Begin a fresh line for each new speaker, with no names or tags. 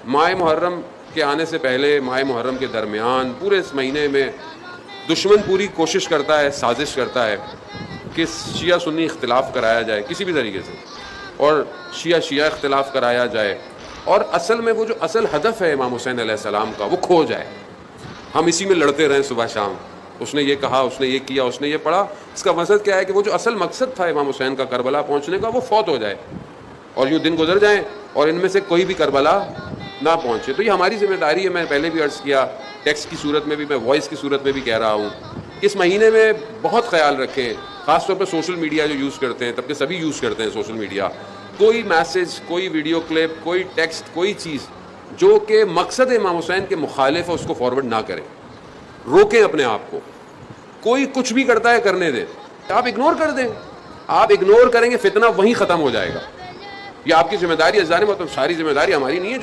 माह मुहर्रम के आने से पहले, माह मुहर्रम के दरमियान, पूरे इस महीने में दुश्मन पूरी कोशिश करता है, साजिश करता है कि शिया सुन्नी इख्तिलाफ़ कराया जाए किसी भी तरीके से, और शिया शिया इख्तिलाफ़ कराया जाए, और असल में वो जो असल हदफ है इमाम हुसैन अलैहिस्सलाम का वो खो जाए। हम इसी में लड़ते रहें सुबह शाम, उसने ये कहा, उसने ये किया, उसने ये पढ़ा। इसका मकसद क्या है कि वो जो असल मकसद था इमाम हुसैन का करबला पहुँचने का वो फौत हो जाए, और यूँ दिन गुजर जाएँ और इनमें से कोई भी करबला ना पहुँचे। तो ये हमारी जिम्मेदारी है। मैंने पहले भी अर्ज़ किया, टेक्स्ट की सूरत में भी, मैं वॉइस की सूरत में भी कह रहा हूँ, इस महीने में बहुत ख्याल रखें, ख़ासतौर पर सोशल मीडिया जो यूज़ करते हैं, तब के सभी यूज़ करते हैं सोशल मीडिया, कोई मैसेज, कोई वीडियो क्लिप, कोई टेक्स्ट, कोई चीज़ जो कि मकसद इमाम हुसैन के मुखालिफ है उसको फॉरवर्ड ना करें। रोकें अपने आप को। कोई कुछ भी करता है करने दें, आप इग्नोर कर दें। आप इग्नोर करेंगे, फितना वहीं ख़त्म हो जाएगा। ये आपकी जिम्मेदारी है। सारी जिम्मेदारी हमारी नहीं है।